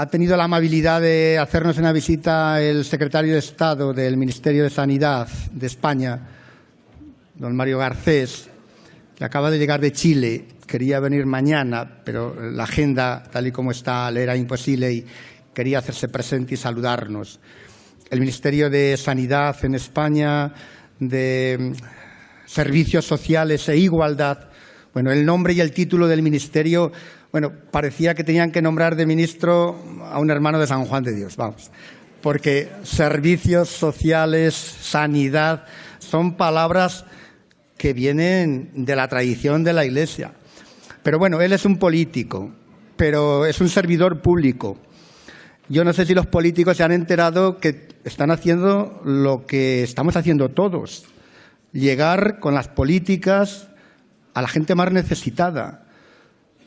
Ha tenido la amabilidad de hacernos una visita el secretario de Estado del Ministerio de Sanidad de España, don Mario Garcés, que acaba de llegar de Chile. Quería venir mañana, pero la agenda, tal y como está, le era imposible y quería hacerse presente y saludarnos. El Ministerio de Sanidad en España, de Servicios Sociales e Igualdad. Bueno, el nombre y el título del ministerio, bueno, parecía que tenían que nombrar de ministro a un hermano de San Juan de Dios, vamos. Porque servicios sociales, sanidad, son palabras que vienen de la tradición de la Iglesia. Pero bueno, él es un político, pero es un servidor público. Yo no sé si los políticos se han enterado que están haciendo lo que estamos haciendo todos. Llegar con las políticas a la gente más necesitada,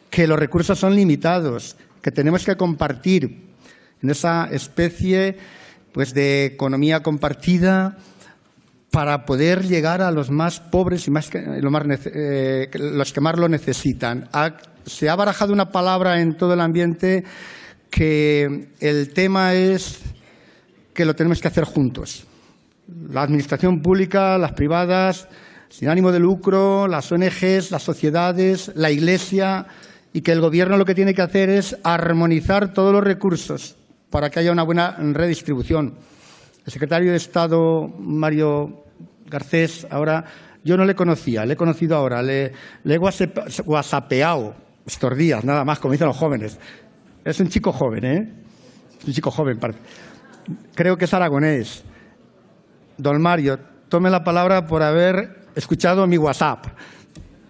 que los recursos son limitados, que tenemos que compartir en esa especie pues, de economía compartida para poder llegar a los más pobres y los que más lo necesitan. Se ha barajado una palabra en todo el ambiente que el tema es que lo tenemos que hacer juntos. La administración pública, las privadas, sin ánimo de lucro, las ONGs, las sociedades, la Iglesia, y que el Gobierno lo que tiene que hacer es armonizar todos los recursos para que haya una buena redistribución. El secretario de Estado, Mario Garcés, ahora yo no le conocía, le he conocido ahora, le he whatsappeado estos días, nada más, como dicen los jóvenes. Es un chico joven, ¿eh? Es un chico joven, creo que es aragonés. Don Mario, tome la palabra por haber escuchado mi WhatsApp,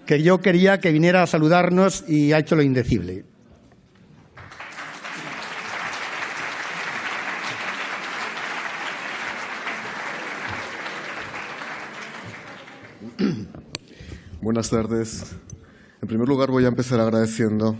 que yo quería que viniera a saludarnos y ha hecho lo indecible. Buenas tardes. En primer lugar voy a empezar agradeciendo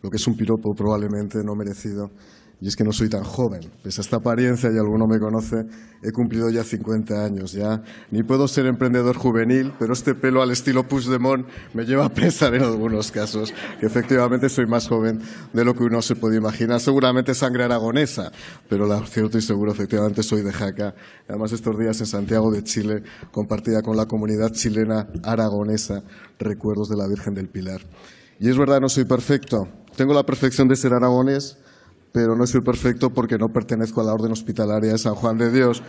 lo que es un piropo probablemente no merecido, y es que no soy tan joven. Pese a esta apariencia, y alguno me conoce, he cumplido ya 50 años. Ya ni puedo ser emprendedor juvenil, pero este pelo al estilo Puigdemont me lleva a pensar en algunos casos que efectivamente soy más joven de lo que uno se puede imaginar. Seguramente sangre aragonesa, pero lo cierto y seguro, efectivamente, soy de Jaca. Además, estos días en Santiago de Chile, compartida con la comunidad chilena aragonesa recuerdos de la Virgen del Pilar. Y es verdad, no soy perfecto. Tengo la perfección de ser aragonés, pero no soy perfecto porque no pertenezco a la Orden Hospitalaria de San Juan de Dios,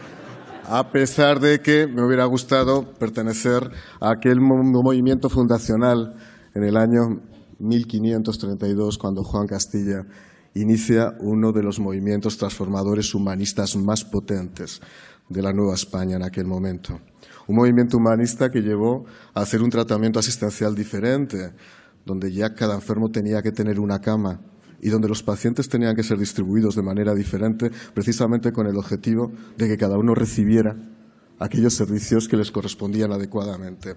a pesar de que me hubiera gustado pertenecer a aquel movimiento fundacional en el año 1532, cuando Juan Castilla inicia uno de los movimientos transformadores humanistas más potentes de la Nueva España en aquel momento. Un movimiento humanista que llevó a hacer un tratamiento asistencial diferente, donde ya cada enfermo tenía que tener una cama, y donde los pacientes tenían que ser distribuidos de manera diferente, precisamente con el objetivo de que cada uno recibiera aquellos servicios que les correspondían adecuadamente.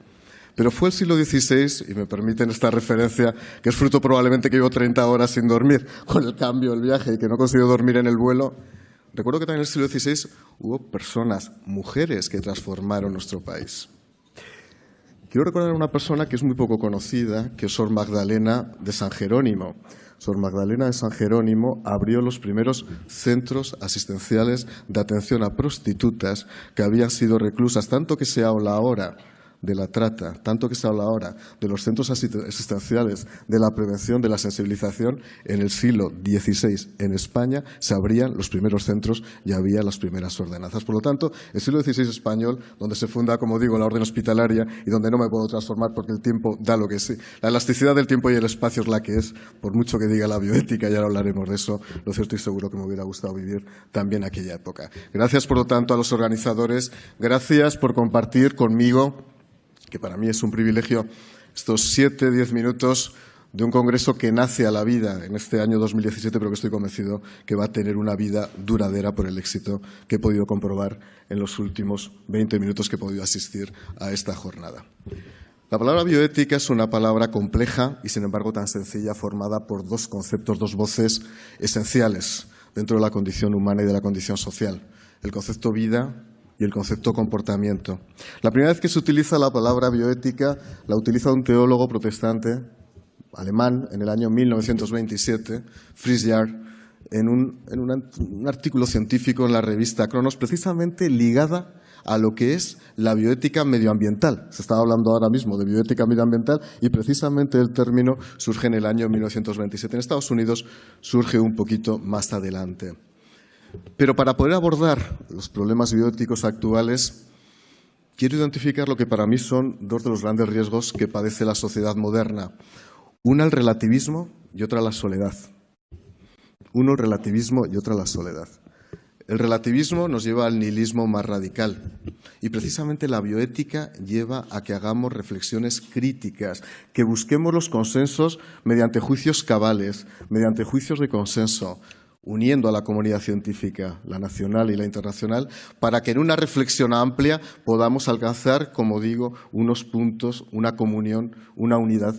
Pero fue el siglo XVI, y me permiten esta referencia, que es fruto probablemente que llevo 30 horas sin dormir con el cambio, el viaje, y que no he conseguido dormir en el vuelo. Recuerdo que también en el siglo XVI hubo personas, mujeres, que transformaron nuestro país. Quiero recordar a una persona que es muy poco conocida, que es Sor Magdalena de San Jerónimo. Sor Magdalena de San Jerónimo abrió los primeros centros asistenciales de atención a prostitutas que habían sido reclusas, tanto que se habla ahora de la trata, tanto que se habla ahora de los centros asistenciales, de la prevención, de la sensibilización. En el siglo XVI en España se abrían los primeros centros y había las primeras ordenanzas. Por lo tanto, el siglo XVI español, donde se funda, como digo, la Orden Hospitalaria y donde no me puedo transformar porque el tiempo da lo que sí. La elasticidad del tiempo y el espacio es la que es, por mucho que diga la bioética, y ahora hablaremos de eso. Lo cierto y seguro que me hubiera gustado vivir también aquella época. Gracias, por lo tanto, a los organizadores. Gracias por compartir conmigo, que para mí es un privilegio, estos 7-10 minutos de un congreso que nace a la vida en este año 2017, pero que estoy convencido que va a tener una vida duradera por el éxito que he podido comprobar en los últimos 20 minutos que he podido asistir a esta jornada. La palabra bioética es una palabra compleja y, sin embargo, tan sencilla, formada por dos conceptos, dos voces esenciales dentro de la condición humana y de la condición social. El concepto vida y el concepto comportamiento. La primera vez que se utiliza la palabra bioética la utiliza un teólogo protestante alemán en el año 1927, Fritz Jarr, en un artículo científico en la revista Cronos, precisamente ligada a lo que es la bioética medioambiental. Se estaba hablando ahora mismo de bioética medioambiental y precisamente el término surge en el año 1927. En Estados Unidos surge un poquito más adelante. Pero para poder abordar los problemas bioéticos actuales, quiero identificar lo que para mí son dos de los grandes riesgos que padece la sociedad moderna. Una, el relativismo, y otra, la soledad. Uno, el relativismo y otra, la soledad. El relativismo nos lleva al nihilismo más radical y precisamente la bioética lleva a que hagamos reflexiones críticas, que busquemos los consensos mediante juicios cabales, mediante juicios de consenso, uniendo a la comunidad científica, la nacional y la internacional, para que en una reflexión amplia podamos alcanzar, como digo, unos puntos, una comunión, una unidad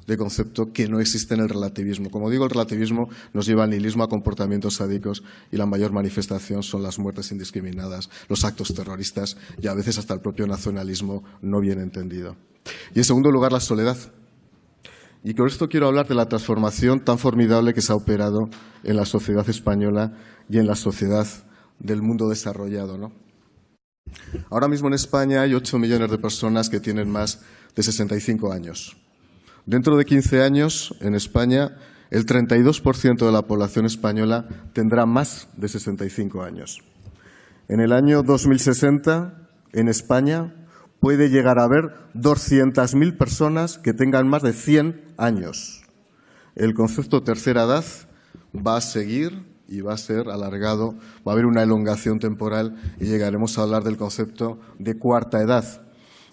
de concepto que no existe en el relativismo. Como digo, el relativismo nos lleva al nihilismo, a comportamientos sádicos y la mayor manifestación son las muertes indiscriminadas, los actos terroristas y a veces hasta el propio nacionalismo no bien entendido. Y en segundo lugar, la soledad. Y con esto quiero hablar de la transformación tan formidable que se ha operado en la sociedad española y en la sociedad del mundo desarrollado, ¿no? Ahora mismo en España hay 8 millones de personas que tienen más de 65 años. Dentro de 15 años, en España, el 32% de la población española tendrá más de 65 años. En el año 2060, en España, puede llegar a haber 200.000 personas que tengan más de 100 años. El concepto tercera edad va a seguir y va a ser alargado, va a haber una elongación temporal y llegaremos a hablar del concepto de cuarta edad.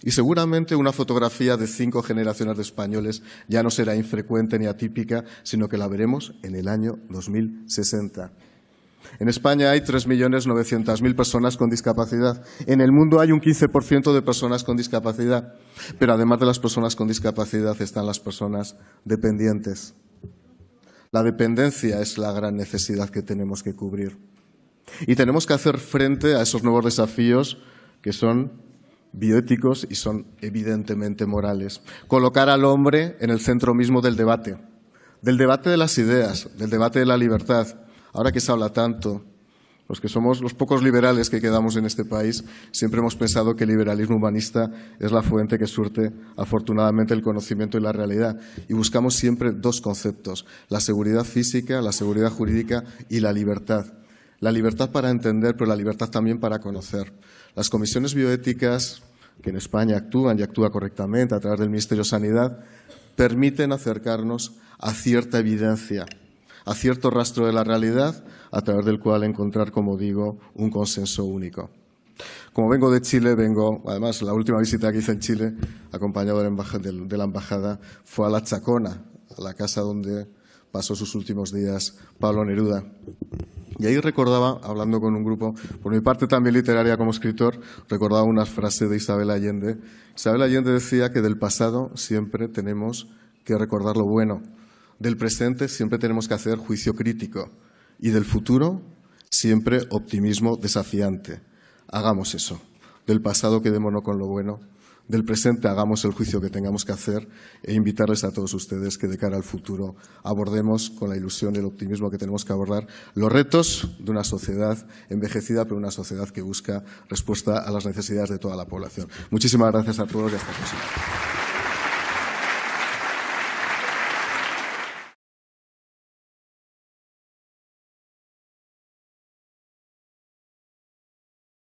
Y seguramente una fotografía de 5 generaciones de españoles ya no será infrecuente ni atípica, sino que la veremos en el año 2060. En España hay 3.900.000 personas con discapacidad. En el mundo hay un 15% de personas con discapacidad. Pero además de las personas con discapacidad están las personas dependientes. La dependencia es la gran necesidad que tenemos que cubrir. Y tenemos que hacer frente a esos nuevos desafíos que son bioéticos y son evidentemente morales. Colocar al hombre en el centro mismo del debate de las ideas, del debate de la libertad. Ahora que se habla tanto, los que somos los pocos liberales que quedamos en este país, siempre hemos pensado que el liberalismo humanista es la fuente que surte afortunadamente el conocimiento y la realidad. Y buscamos siempre dos conceptos, la seguridad física, la seguridad jurídica y la libertad. La libertad para entender, pero la libertad también para conocer. Las comisiones bioéticas, que en España actúan y actúan correctamente a través del Ministerio de Sanidad, permiten acercarnos a cierta evidencia, a cierto rastro de la realidad, a través del cual encontrar, como digo, un consenso único. Como vengo de Chile, además, la última visita que hice en Chile, acompañado de la embajada, fue a La Chacona, a la casa donde pasó sus últimos días Pablo Neruda. Y ahí recordaba, hablando con un grupo, por mi parte también literaria como escritor, recordaba unas frases de Isabel Allende. Isabel Allende decía que del pasado siempre tenemos que recordar lo bueno, del presente siempre tenemos que hacer juicio crítico y del futuro siempre optimismo desafiante. Hagamos eso. Del pasado quedémonos con lo bueno, del presente hagamos el juicio que tengamos que hacer e invitarles a todos ustedes que de cara al futuro abordemos con la ilusión y el optimismo que tenemos que abordar los retos de una sociedad envejecida, pero una sociedad que busca respuesta a las necesidades de toda la población. Muchísimas gracias a todos y hasta la próxima.